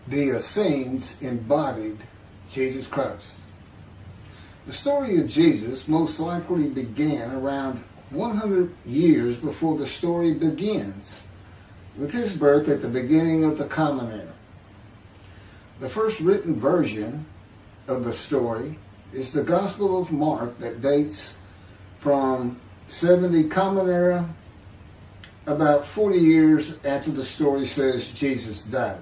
the Essenes embodied Jesus Christ. The story of Jesus most likely began around 100 years before the story begins, with his birth at the beginning of the Common Era. The first written version of the story is the Gospel of Mark that dates from 70 Common Era, about 40 years after the story says Jesus died.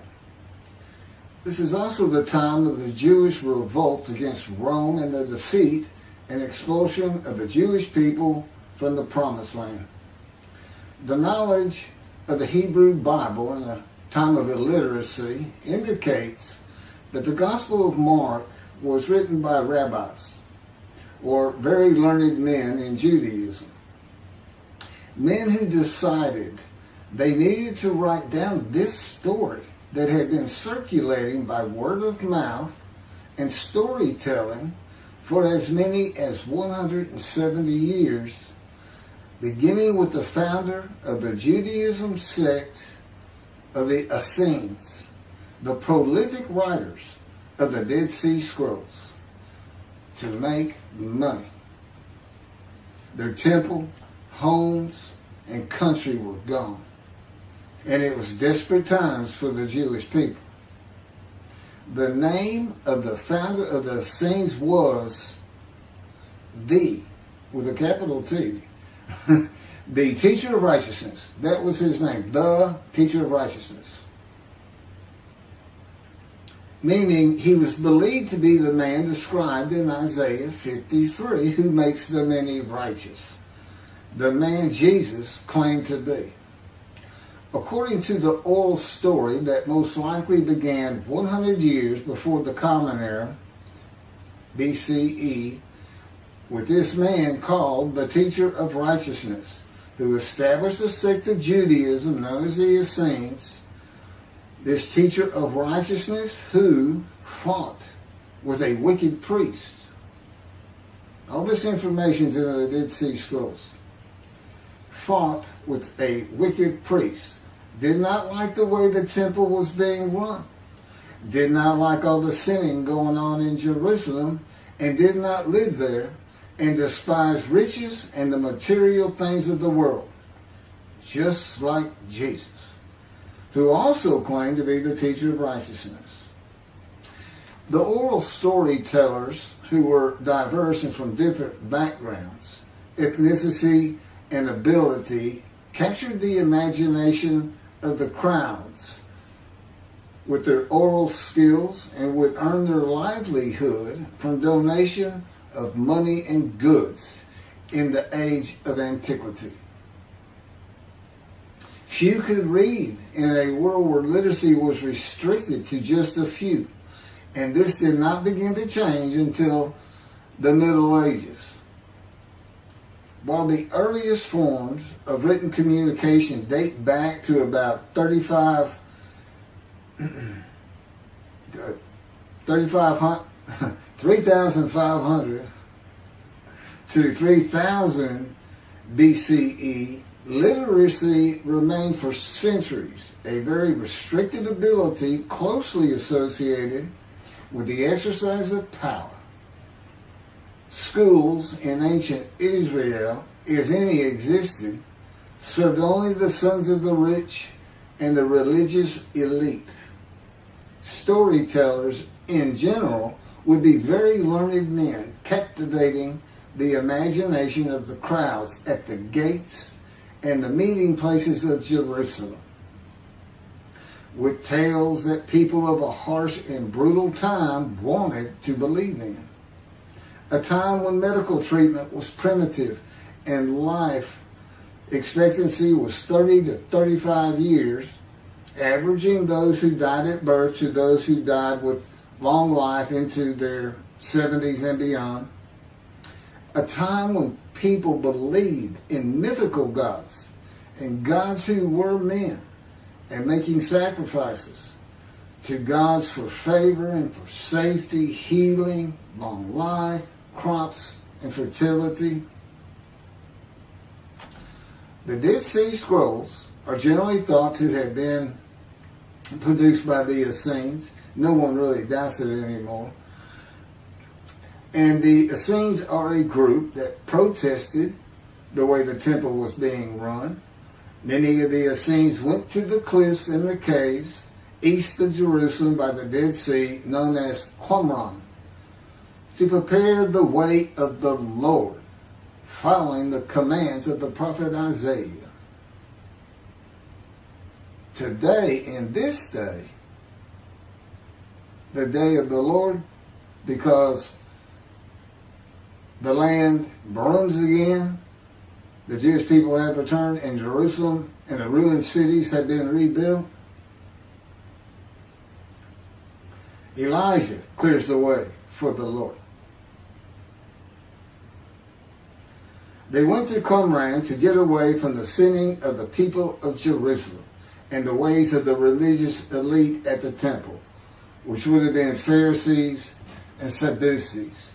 This is also the time of the Jewish revolt against Rome and the defeat and expulsion of the Jewish people from the Promised Land. The knowledge of the Hebrew Bible in a time of illiteracy indicates that the Gospel of Mark was written by rabbis, or very learned men in Judaism. Men who decided they needed to write down this story that had been circulating by word of mouth and storytelling for as many as 170 years, beginning with the founder of the Judaism sect of the Essenes, the prolific writers of the Dead Sea Scrolls, to make money. Their temple, homes, and country were gone. And it was desperate times for the Jewish people. The name of the founder of the Essenes was with a capital T, the teacher of righteousness. That was his name, the teacher of righteousness. Meaning he was believed to be the man described in Isaiah 53 who makes the many righteous. The man Jesus claimed to be. According to the oral story that most likely began 100 years before the Common Era, BCE, with this man called the teacher of righteousness, who established a sect of Judaism known as the Essenes, this teacher of righteousness who fought with a wicked priest. All this information is in the Dead Sea Scrolls. Fought with a wicked priest. Did not like the way the temple was being run. Did not like all the sinning going on in Jerusalem, and did not live there, and despised riches and the material things of the world, just like Jesus, who also claimed to be the teacher of righteousness. The oral storytellers, who were diverse and from different backgrounds, ethnicity, and ability, captured the imagination of the crowds with their oral skills and would earn their livelihood from donation of money and goods in the age of antiquity. Few could read in a world where literacy was restricted to just a few, and this did not begin to change until the Middle Ages. While the earliest forms of written communication date back to about 3,500 to 3,000 BCE, literacy remained for centuries a very restricted ability closely associated with the exercise of power. Schools in ancient Israel, if any existed, served only the sons of the rich and the religious elite. Storytellers in general would be very learned men, captivating the imagination of the crowds at the gates and the meeting places of Jerusalem, with tales that people of a harsh and brutal time wanted to believe in. A time when medical treatment was primitive and life expectancy was 30 to 35 years, averaging those who died at birth to those who died with long life into their 70s and beyond. A time when people believed in mythical gods and gods who were men and making sacrifices to gods for favor and for safety, healing, long life, crops, and fertility. The Dead Sea Scrolls are generally thought to have been produced by the Essenes. No one really doubts it anymore. And the Essenes are a group that protested the way the temple was being run. Many of the Essenes went to the cliffs and the caves east of Jerusalem by the Dead Sea, known as Qumran, to prepare the way of the Lord, following the commands of the prophet Isaiah. Today, in this day, the day of the Lord, because the land burns again, the Jewish people have returned, and Jerusalem and the ruined cities have been rebuilt, Elijah clears the way for the Lord. They went to Qumran to get away from the sinning of the people of Jerusalem and the ways of the religious elite at the temple, which would have been Pharisees and Sadducees.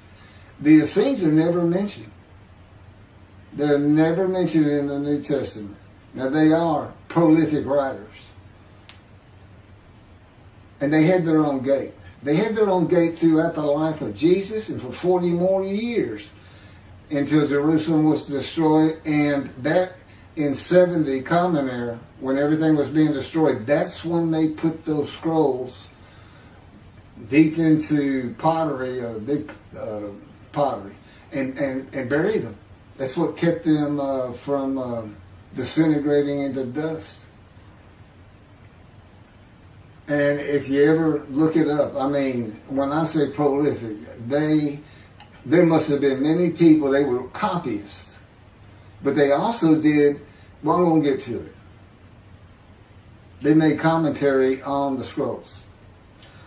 The Essenes are never mentioned. They're never mentioned in the New Testament. Now, they are prolific writers. And they had their own gate. They had their own gate throughout the life of Jesus and for 40 more years until Jerusalem was destroyed. And that in 70 Common Era, when everything was being destroyed, that's when they put those scrolls deep into pottery, big pottery, and buried them. That's what kept them from disintegrating into dust. And if you ever look it up, I mean, when I say prolific, there must have been many people, they were copyists. But they also did, well, I'm going to get to it. They made commentary on the scrolls.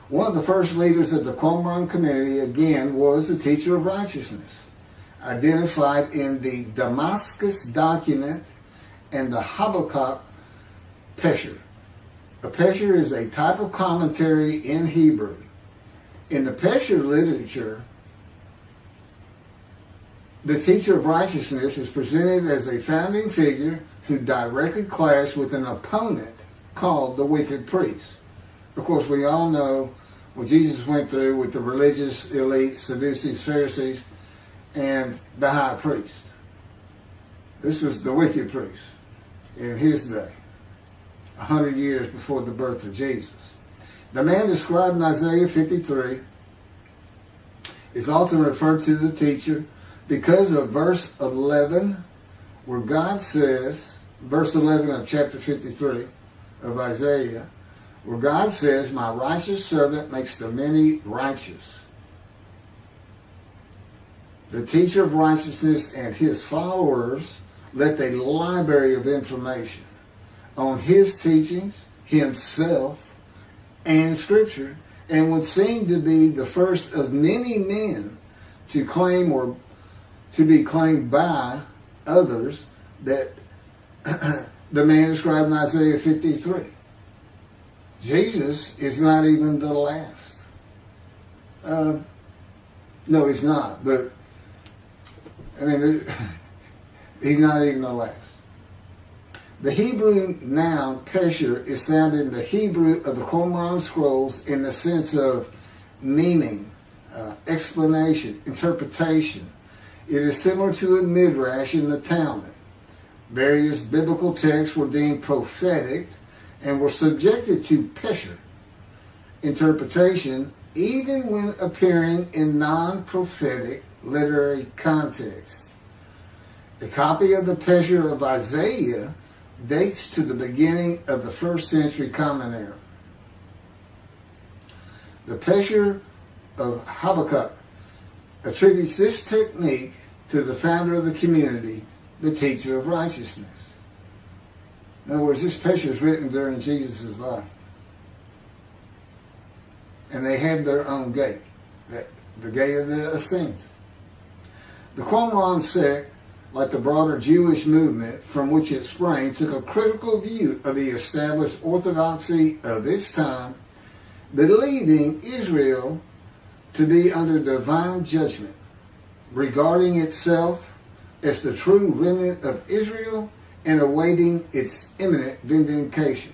One of the first leaders of the Qumran community, again, was the teacher of righteousness, identified in the Damascus document and the Habakkuk Pesher. A Pesher is a type of commentary in Hebrew. In the Pesher literature, the teacher of righteousness is presented as a founding figure who directly clashed with an opponent called the wicked priest. Of course, we all know what Jesus went through with the religious elite, Sadducees, Pharisees, and the high priest. This was the wicked priest in his day, 100 years before the birth of Jesus. The man described in Isaiah 53 is often referred to the teacher because of verse 11, where God says, verse 11 of chapter 53 of Isaiah, where God says, "My righteous servant makes the many righteous." The teacher of righteousness and his followers left a library of information on his teachings, himself, and Scripture, and would seem to be the first of many men to claim or to be claimed by others that the man described in Isaiah 53. Jesus is not even the last. No, he's not. But, I mean, he's not even the last. The Hebrew noun pesher is found in the Hebrew of the Qumran scrolls in the sense of meaning, explanation, interpretation. It is similar to a midrash in the Talmud. Various biblical texts were deemed prophetic and were subjected to pesher interpretation even when appearing in non-prophetic literary context. A copy of the pesher of Isaiah dates to the beginning of the 1st century Common Era. The pesher of Habakkuk attributes this technique to the founder of the community, the teacher of righteousness. In other words, this pesher is written during Jesus' life. And they had their own gate, the gate of the Essenes. The Qumran sect, like the broader Jewish movement from which it sprang, took a critical view of the established orthodoxy of its time, believing Israel to be under divine judgment, regarding itself as the true remnant of Israel and awaiting its imminent vindication.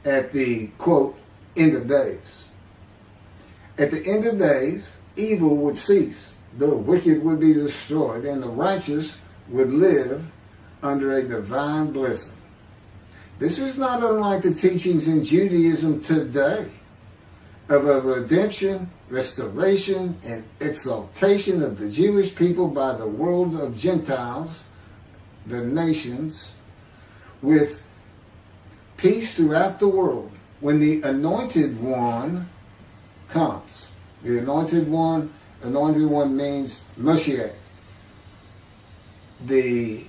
at the, quote, end of days. At the end of days, evil would cease, the wicked would be destroyed, and the righteous would live under a divine blessing. This is not unlike the teachings in Judaism today of a redemption, restoration, and exaltation of the Jewish people by the world of Gentiles, the nations, with peace throughout the world when the Anointed One comes. The Anointed One means Mashiach. The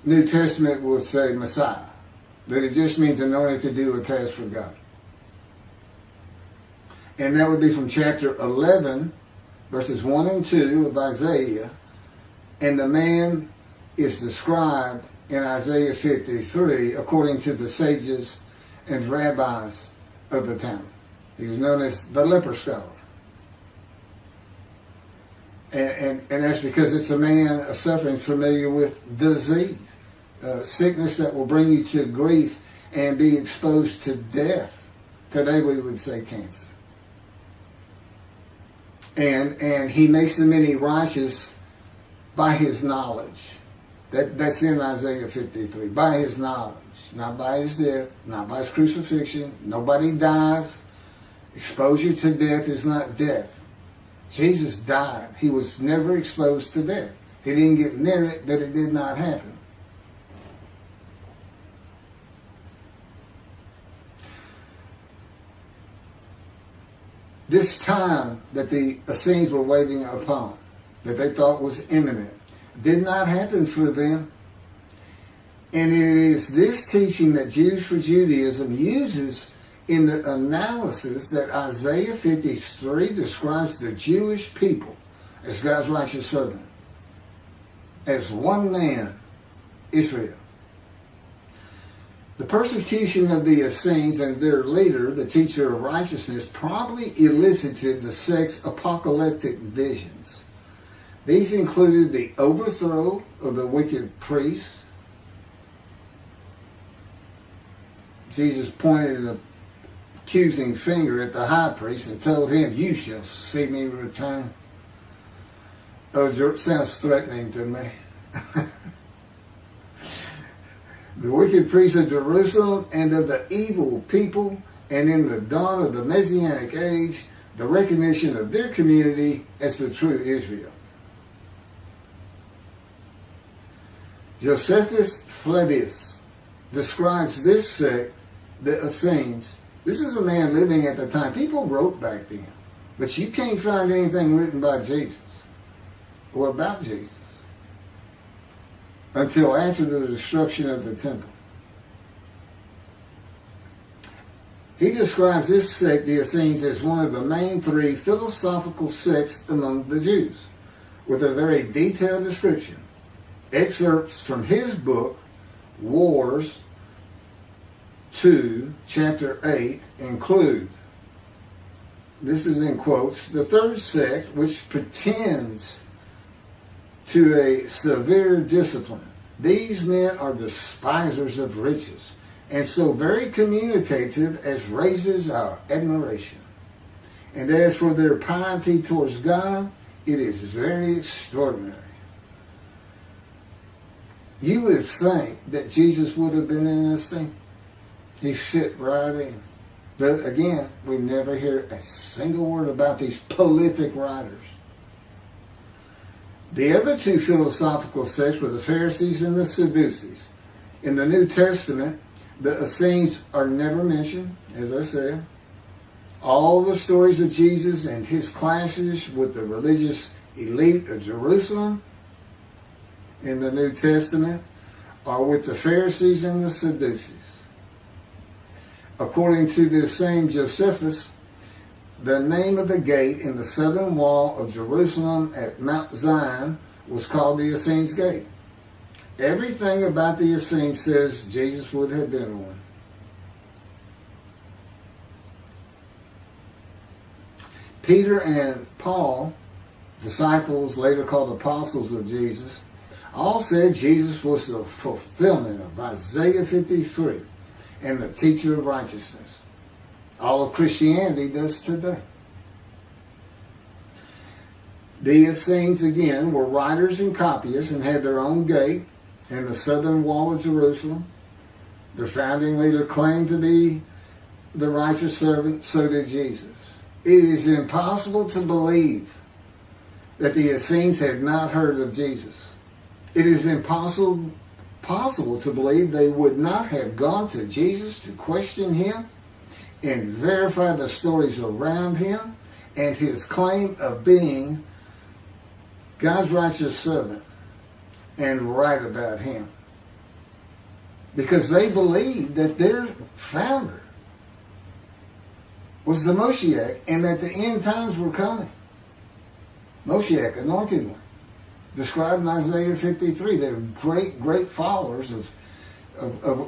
New Testament would say Messiah. That it just means anointed to do a task for God. And that would be from chapter 11, verses 1 and 2 of Isaiah. And the man is described in Isaiah 53 according to the sages and rabbis of the time. He was known as the leper scholar. And that's because it's a man suffering familiar with disease, sickness that will bring you to grief and be exposed to death. Today we would say cancer. And he makes the many righteous by his knowledge. That's in Isaiah 53. By his knowledge. Not by his death. Not by his crucifixion. Nobody dies. Exposure to death is not death. Jesus died. He was never exposed to death. He didn't get near it, but it did not happen. This time that the Essenes were waiting upon, that they thought was imminent, did not happen for them. And it is this teaching that Jews for Judaism uses in the analysis that Isaiah 53 describes the Jewish people as God's righteous servant, as one man, Israel. The persecution of the Essenes and their leader, the teacher of righteousness, probably elicited the sect's apocalyptic visions. These included the overthrow of the wicked priests. Jesus pointed an accusing finger at the high priest and told him, "You shall see me return." Oh, it sounds threatening to me. The wicked priests of Jerusalem and of the evil people, and in the dawn of the Messianic age, the recognition of their community as the true Israel. Josephus Flavius describes this sect, the Essenes. This is a man living at the time. People wrote back then, but you can't find anything written by Jesus or about Jesus until after the destruction of the temple. He describes this sect, the Essenes, as one of the main three philosophical sects among the Jews, with a very detailed description. Excerpts from his book, Wars 2, chapter 8, include, this is in quotes, the third sect, which pretends to a severe discipline. These men are despisers of riches, and so very communicative as raises our admiration. And as for their piety towards God, it is very extraordinary. You would think that Jesus would have been in this thing. He fit right in. But again, we never hear a single word about these prolific writers. The other two philosophical sects were the Pharisees and the Sadducees. In the New Testament, the Essenes are never mentioned, as I said. All the stories of Jesus and his clashes with the religious elite of Jerusalem in the New Testament are with the Pharisees and the Sadducees. According to this same Josephus, the name of the gate in the southern wall of Jerusalem at Mount Zion was called the Essenes Gate. Everything about the Essenes says Jesus would have been one. Peter and Paul, disciples later called apostles of Jesus, all said Jesus was the fulfillment of Isaiah 53 and the teacher of righteousness. All of Christianity does today. The Essenes, again, were writers and copyists and had their own gate in the southern wall of Jerusalem. Their founding leader claimed to be the righteous servant, so did Jesus. It is impossible to believe that the Essenes had not heard of Jesus. It is impossible to believe they would not have gone to Jesus to question him and verify the stories around him and his claim of being God's righteous servant and right about him. Because they believed that their founder was the Moshiach and that the end times were coming. Moshiach, anointed one, described in Isaiah 53. They're great followers of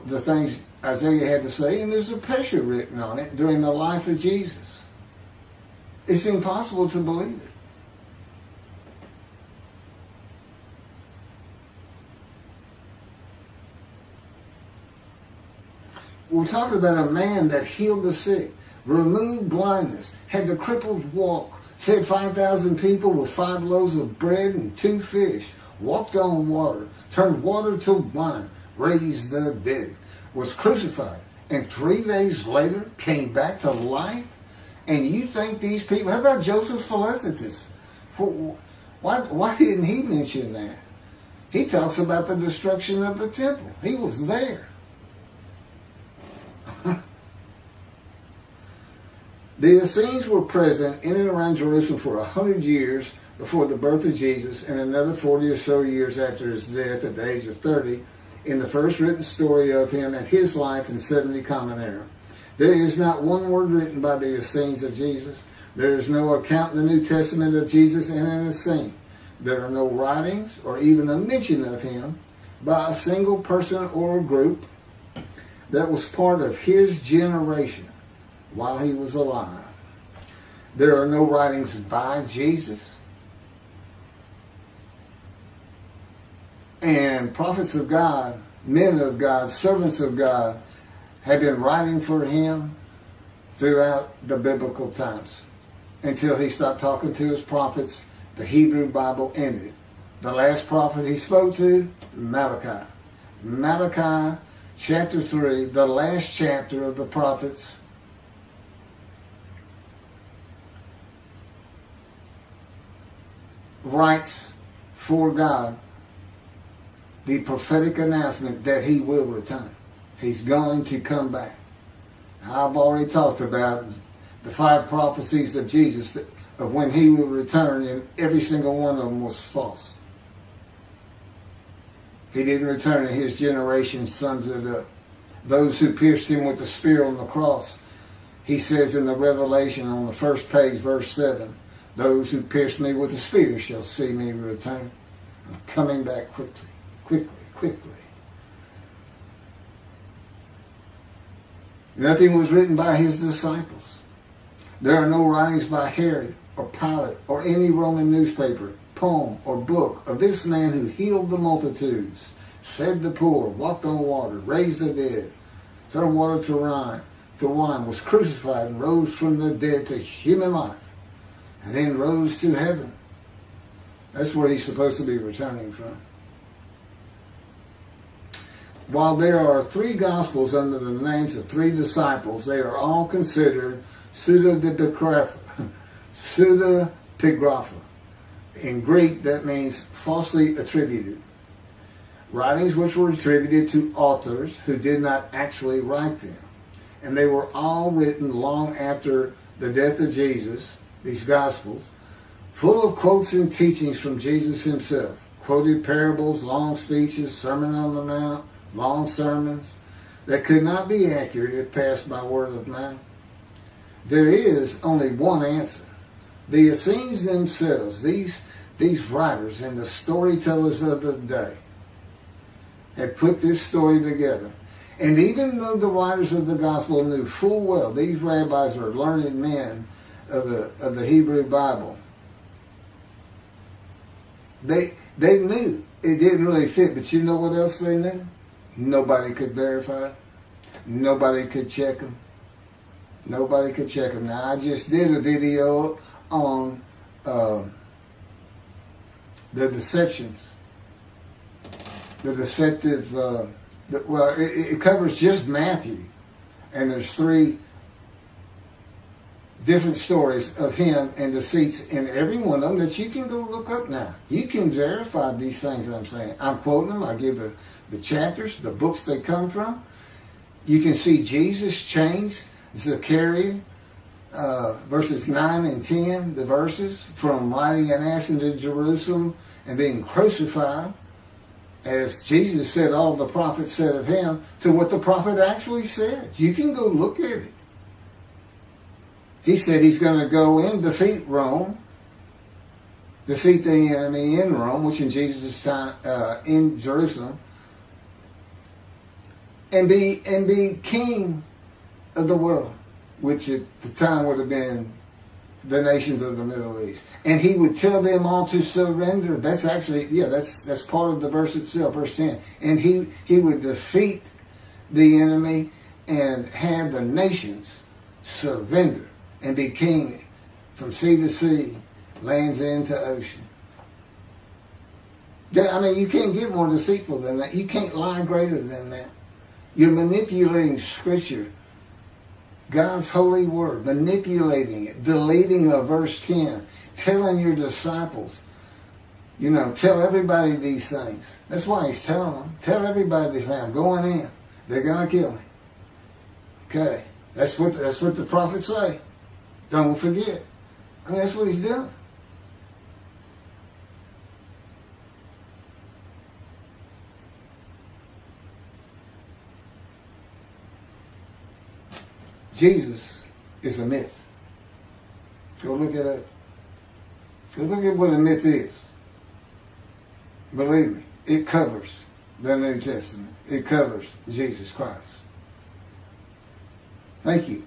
the things Isaiah had to say, and there's a picture written on it during the life of Jesus. It's impossible to believe it. We're talking about a man that healed the sick, removed blindness, had the cripples walk, fed 5,000 people with 5 loaves of bread and 2 fish, walked on water, turned water to wine, raised the dead, was crucified, and 3 days later came back to life? And you think these people, how about Joseph Philadelphus? Why didn't he mention that? He talks about the destruction of the temple. He was there. The Essenes were present in and around Jerusalem for 100 years before the birth of Jesus and another 40 or so years after his death at the age of 30 in the first written story of him and his life in 70 Common Era. There is not one word written by the Essenes of Jesus. There is no account in the New Testament of Jesus and an Essene. There are no writings or even a mention of him by a single person or group that was part of his generation while he was alive. There are no writings by Jesus. And prophets of God, men of God, servants of God had been writing for him throughout the biblical times until he stopped talking to his prophets. The Hebrew Bible ended. The last prophet he spoke to, Malachi. Malachi chapter 3, the last chapter of the prophets, writes for God the prophetic announcement that he will return. He's going to come back. I've already talked about the 5 prophecies of Jesus of when he will return, and every single one of them was false. He didn't return, and his generation sums it up. Those who pierced him with the spear on the cross, he says in the Revelation on the first page, verse 7, those who pierced me with the spear shall see me return. I'm coming back quickly. Nothing was written by his disciples. There are no writings by Herod or Pilate or any Roman newspaper, poem, or book of this man who healed the multitudes, fed the poor, walked on water, raised the dead, turned water to wine, was crucified and rose from the dead to human life, and then rose to heaven. That's where he's supposed to be returning from. While there are 3 Gospels under the names of 3 disciples, they are all considered pseudepigrapha. In Greek, that means falsely attributed. Writings which were attributed to authors who did not actually write them. And they were all written long after the death of Jesus, these Gospels, full of quotes and teachings from Jesus himself. Quoted parables, long speeches, Sermon on the Mount, long sermons that could not be accurate if passed by word of mouth. There is only one answer. The Essenes themselves, these writers and the storytellers of the day, had put this story together. And even though the writers of the gospel knew full well these rabbis are learned men of the Hebrew Bible, they knew it didn't really fit. But you know what else they knew? Nobody could verify it. Nobody could check them. Nobody could check them. Now, I just did a video on the deceptions. The deceptive, it covers just Matthew. And there's 3 different stories of him and deceits in every one of them that you can go look up now. You can verify these things that I'm saying. I'm quoting them. I give the chapters, the books they come from. You can see Jesus change Zechariah, verses 9 and 10, the verses, from riding an ass into Jerusalem and being crucified, as Jesus said all the prophets said of him, to what the prophet actually said. You can go look at it. He said he's going to go in, defeat Rome, defeat the enemy in Rome, which in Jesus' time, in Jerusalem, and be king of the world, which at the time would have been the nations of the Middle East. And he would tell them all to surrender. That's actually, that's part of the verse itself, verse 10. And he would defeat the enemy and have the nations surrender and be king from sea to sea, lands into ocean. I mean, you can't get more deceitful than that. You can't lie greater than that. You're manipulating Scripture, God's holy word, manipulating it, deleting a verse 10, telling your disciples, tell everybody these things. That's why he's telling them. Tell everybody these things. I'm going in. They're going to kill me. Okay. That's what the prophets say. Don't forget. I mean, that's what he's doing. Jesus is a myth. Go look at it. Go look at what a myth is. Believe me, it covers the New Testament. It covers Jesus Christ. Thank you.